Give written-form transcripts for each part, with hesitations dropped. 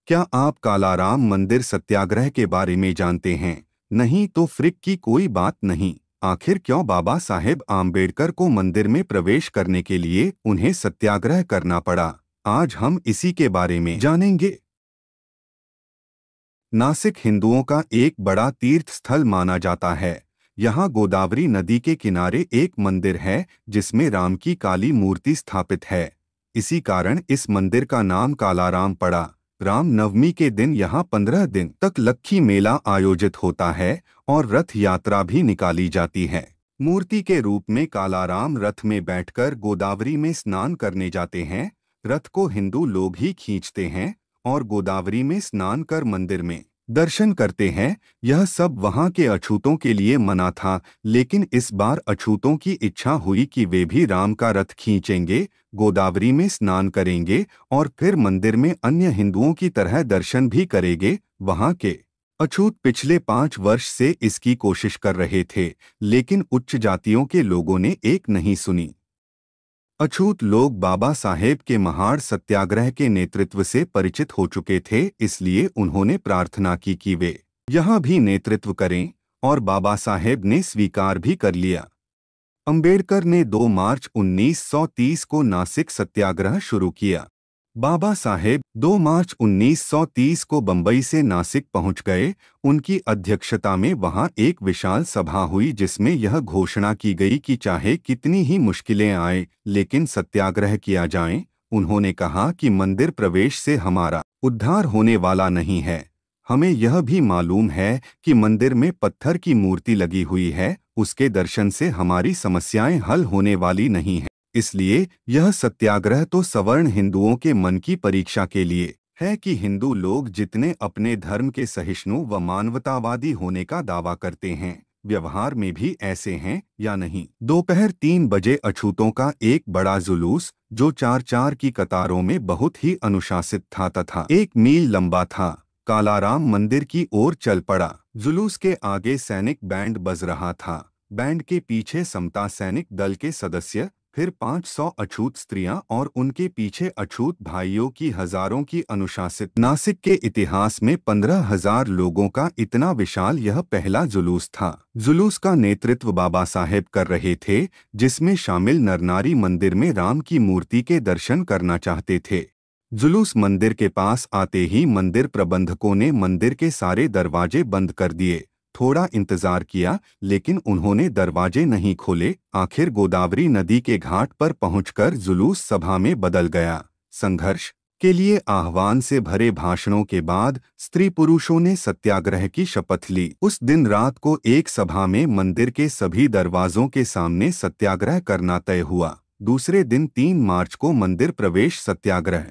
क्या आप कालाराम मंदिर सत्याग्रह के बारे में जानते हैं? नहीं तो फ्रिक की कोई बात नहीं। आखिर क्यों बाबा साहेब आम्बेडकर को मंदिर में प्रवेश करने के लिए उन्हें सत्याग्रह करना पड़ा? आज हम इसी के बारे में जानेंगे। नासिक हिंदुओं का एक बड़ा तीर्थ स्थल माना जाता है। यहाँ गोदावरी नदी के किनारे एक मंदिर है जिसमें राम की काली मूर्ति स्थापित है। इसी कारण इस मंदिर का नाम कालाराम पड़ा। राम नवमी के दिन यहाँ 15 दिन तक लक्खी मेला आयोजित होता है और रथ यात्रा भी निकाली जाती है। मूर्ति के रूप में कालाराम रथ में बैठकर गोदावरी में स्नान करने जाते हैं। रथ को हिंदू लोग ही खींचते हैं और गोदावरी में स्नान कर मंदिर में दर्शन करते हैं। यह सब वहां के अछूतों के लिए मना था, लेकिन इस बार अछूतों की इच्छा हुई कि वे भी राम का रथ खींचेंगे, गोदावरी में स्नान करेंगे और फिर मंदिर में अन्य हिंदुओं की तरह दर्शन भी करेंगे। वहां के अछूत पिछले 5 वर्ष से इसकी कोशिश कर रहे थे, लेकिन उच्च जातियों के लोगों ने एक नहीं सुनी। अछूत लोग बाबा साहेब के महाड़ सत्याग्रह के नेतृत्व से परिचित हो चुके थे, इसलिए उन्होंने प्रार्थना की कि वे यहाँ भी नेतृत्व करें, और बाबा साहेब ने स्वीकार भी कर लिया। अंबेडकर ने 2 मार्च 1930 को नासिक सत्याग्रह शुरू किया। बाबा साहेब 2 मार्च 1930 को बंबई से नासिक पहुंच गए। उनकी अध्यक्षता में वहां एक विशाल सभा हुई जिसमें यह घोषणा की गई कि चाहे कितनी ही मुश्किलें आए, लेकिन सत्याग्रह किया जाए। उन्होंने कहा कि मंदिर प्रवेश से हमारा उद्धार होने वाला नहीं है। हमें यह भी मालूम है कि मंदिर में पत्थर की मूर्ति लगी हुई है, उसके दर्शन से हमारी समस्याएं हल होने वाली नहीं है। इसलिए यह सत्याग्रह तो सवर्ण हिंदुओं के मन की परीक्षा के लिए है कि हिंदू लोग जितने अपने धर्म के सहिष्णु व मानवतावादी होने का दावा करते हैं, व्यवहार में भी ऐसे हैं या नहीं। दोपहर 3 बजे अछूतों का एक बड़ा जुलूस, जो 4-4 की कतारों में बहुत ही अनुशासित था तथा 1 मील लंबा था, कालाराम मंदिर की ओर चल पड़ा। जुलूस के आगे सैनिक बैंड बज रहा था। बैंड के पीछे समता सैनिक दल के सदस्य, फिर 500 अछूत स्त्रियां और उनके पीछे अछूत भाइयों की हजारों की अनुशासित। नासिक के इतिहास में 15,000 लोगों का इतना विशाल यह पहला जुलूस था। जुलूस का नेतृत्व बाबा साहेब कर रहे थे, जिसमें शामिल नरनारी मंदिर में राम की मूर्ति के दर्शन करना चाहते थे। जुलूस मंदिर के पास आते ही मंदिर प्रबंधकों ने मंदिर के सारे दरवाजे बंद कर दिए। थोड़ा इंतजार किया, लेकिन उन्होंने दरवाजे नहीं खोले। आखिर गोदावरी नदी के घाट पर पहुंचकर जुलूस सभा में बदल गया। संघर्ष के लिए आह्वान से भरे भाषणों के बाद स्त्री पुरुषों ने सत्याग्रह की शपथ ली। उस दिन रात को एक सभा में मंदिर के सभी दरवाजों के सामने सत्याग्रह करना तय हुआ। दूसरे दिन 3 मार्च को मंदिर प्रवेश सत्याग्रह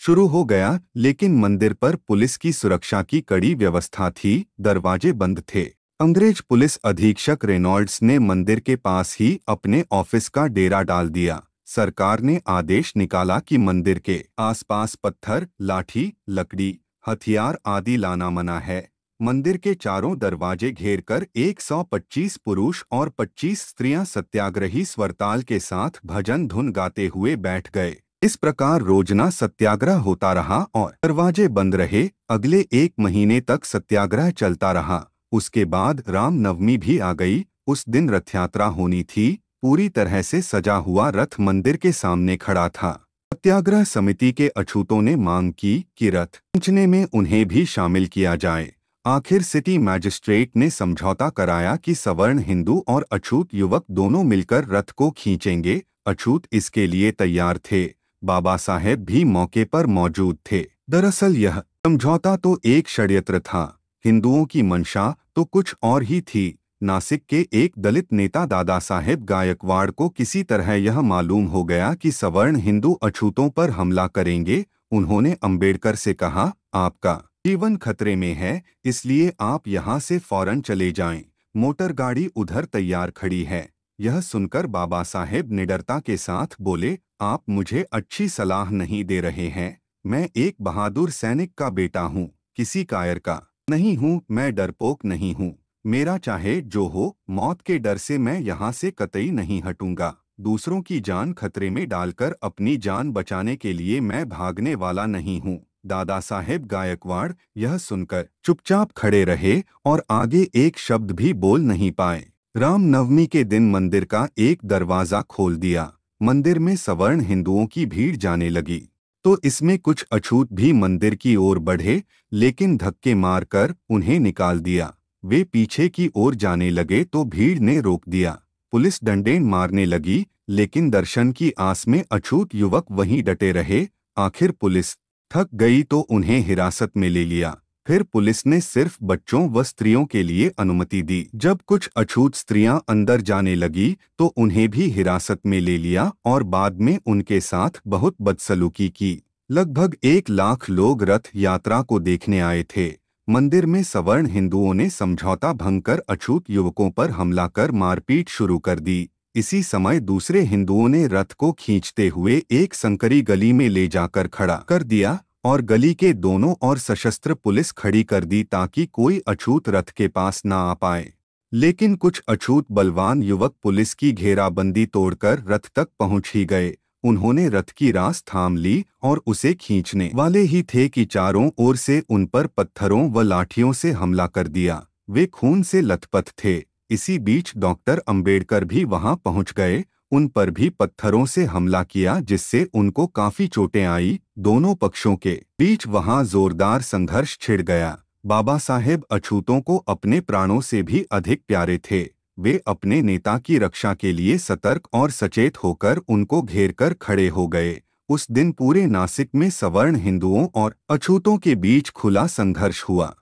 शुरू हो गया, लेकिन मंदिर पर पुलिस की सुरक्षा की कड़ी व्यवस्था थी, दरवाजे बंद थे। अंग्रेज पुलिस अधीक्षक रेनॉल्ड्स ने मंदिर के पास ही अपने ऑफिस का डेरा डाल दिया। सरकार ने आदेश निकाला कि मंदिर के आसपास पत्थर, लाठी, लकड़ी, हथियार आदि लाना मना है। मंदिर के चारों दरवाजे घेरकर 125 पुरुष और 25 स्त्रियां सत्याग्रही स्वरताल के साथ भजन धुन गाते हुए बैठ गए। इस प्रकार रोजना सत्याग्रह होता रहा और दरवाजे बंद रहे। अगले 1 महीने तक सत्याग्रह चलता रहा। उसके बाद राम नवमी भी आ गई। उस दिन रथ यात्रा होनी थी। पूरी तरह से सजा हुआ रथ मंदिर के सामने खड़ा था। सत्याग्रह समिति के अछूतों ने मांग की कि रथ खींचने में उन्हें भी शामिल किया जाए। आखिर सिटी मैजिस्ट्रेट ने समझौता कराया कि सवर्ण हिंदू और अछूत युवक दोनों मिलकर रथ को खींचेंगे। अछूत इसके लिए तैयार थे। बाबा साहेब भी मौके पर मौजूद थे। दरअसल यह समझौता तो एक षड्यंत्र था। हिंदुओं की मंशा तो कुछ और ही थी। नासिक के एक दलित नेता दादा साहेब गायकवाड़ को किसी तरह यह मालूम हो गया कि सवर्ण हिंदू अछूतों पर हमला करेंगे। उन्होंने अंबेडकर से कहा, आपका जीवन खतरे में है, इसलिए आप यहाँ से फौरन चले जाएं। मोटर गाड़ी उधर तैयार खड़ी है। यह सुनकर बाबा साहेब निडरता के साथ बोले, आप मुझे अच्छी सलाह नहीं दे रहे हैं। मैं एक बहादुर सैनिक का बेटा हूँ, किसी कायर का नहीं हूँ। मैं डरपोक नहीं हूँ। मेरा चाहे जो हो, मौत के डर से मैं यहाँ से कतई नहीं हटूंगा। दूसरों की जान खतरे में डालकर अपनी जान बचाने के लिए मैं भागने वाला नहीं हूँ। दादा साहेब गायकवाड़ यह सुनकर चुपचाप खड़े रहे और आगे एक शब्द भी बोल नहीं पाए। रामनवमी के दिन मंदिर का एक दरवाजा खोल दिया। मंदिर में सवर्ण हिंदुओं की भीड़ जाने लगी तो इसमें कुछ अछूत भी मंदिर की ओर बढ़े, लेकिन धक्के मारकर उन्हें निकाल दिया। वे पीछे की ओर जाने लगे तो भीड़ ने रोक दिया। पुलिस डंडे मारने लगी, लेकिन दर्शन की आस में अछूत युवक वहीं डटे रहे। आखिर पुलिस थक गई तो उन्हें हिरासत में ले लिया। फिर पुलिस ने सिर्फ बच्चों व स्त्रियों के लिए अनुमति दी। जब कुछ अछूत स्त्रियां अंदर जाने लगी तो उन्हें भी हिरासत में ले लिया और बाद में उनके साथ बहुत बदसलूकी की। लगभग 1 लाख लोग रथ यात्रा को देखने आए थे। मंदिर में सवर्ण हिंदुओं ने समझौता भंग कर अछूत युवकों पर हमला कर मारपीट शुरू कर दी। इसी समय दूसरे हिंदुओं ने रथ को खींचते हुए एक संकरी गली में ले जाकर खड़ा कर दिया और गली के दोनों ओर सशस्त्र पुलिस खड़ी कर दी ताकि कोई अछूत रथ के पास ना आ पाए। लेकिन कुछ अछूत बलवान युवक पुलिस की घेराबंदी तोड़कर रथ तक पहुंच ही गए। उन्होंने रथ की रास थाम ली और उसे खींचने वाले ही थे कि चारों ओर से उन पर पत्थरों व लाठियों से हमला कर दिया। वे खून से लथपथ थे। इसी बीच डॉक्टर अंबेडकर भी वहां पहुंच गए। उन पर भी पत्थरों से हमला किया जिससे उनको काफी चोटें आई। दोनों पक्षों के बीच वहां जोरदार संघर्ष छिड़ गया। बाबा साहेब अछूतों को अपने प्राणों से भी अधिक प्यारे थे। वे अपने नेता की रक्षा के लिए सतर्क और सचेत होकर उनको घेरकर खड़े हो गए। उस दिन पूरे नासिक में सवर्ण हिंदुओं और अछूतों के बीच खुला संघर्ष हुआ।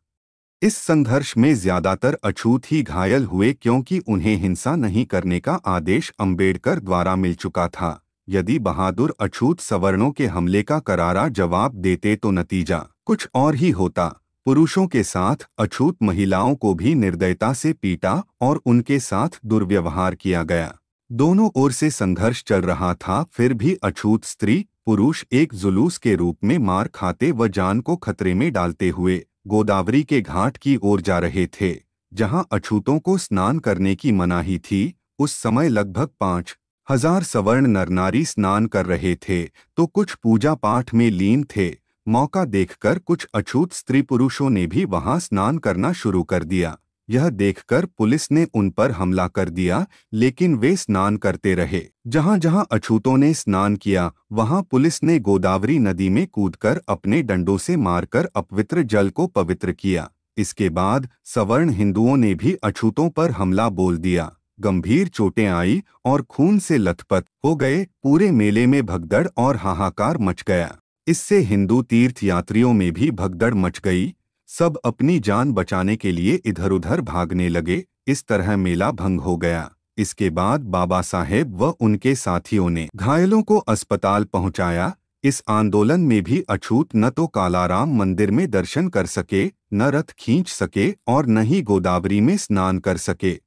इस संघर्ष में ज्यादातर अछूत ही घायल हुए क्योंकि उन्हें हिंसा नहीं करने का आदेश अंबेडकर द्वारा मिल चुका था। यदि बहादुर अछूत सवर्णों के हमले का करारा जवाब देते तो नतीजा कुछ और ही होता। पुरुषों के साथ अछूत महिलाओं को भी निर्दयता से पीटा और उनके साथ दुर्व्यवहार किया गया। दोनों ओर से संघर्ष चल रहा था, फिर भी अछूत स्त्री पुरुष एक जुलूस के रूप में मार खाते व जान को खतरे में डालते हुए गोदावरी के घाट की ओर जा रहे थे, जहां अछूतों को स्नान करने की मनाही थी। उस समय लगभग 5000 सवर्ण नर नारी स्नान कर रहे थे तो कुछ पूजा पाठ में लीन थे। मौका देखकर कुछ अछूत स्त्री पुरुषों ने भी वहां स्नान करना शुरू कर दिया। यह देखकर पुलिस ने उन पर हमला कर दिया, लेकिन वे स्नान करते रहे। जहां जहां अछूतों ने स्नान किया वहां पुलिस ने गोदावरी नदी में कूदकर अपने डंडों से मारकर अपवित्र जल को पवित्र किया। इसके बाद सवर्ण हिंदुओं ने भी अछूतों पर हमला बोल दिया। गंभीर चोटें आई और खून से लथपथ हो गए। पूरे मेले में भगदड़ और हाहाकार मच गया। इससे हिंदू तीर्थ यात्रियों में भी भगदड़ मच गई। सब अपनी जान बचाने के लिए इधर-उधर भागने लगे। इस तरह मेला भंग हो गया। इसके बाद बाबा साहेब व उनके साथियों ने घायलों को अस्पताल पहुंचाया। इस आंदोलन में भी अछूत न तो कालाराम मंदिर में दर्शन कर सके, न रथ खींच सके और न ही गोदावरी में स्नान कर सके।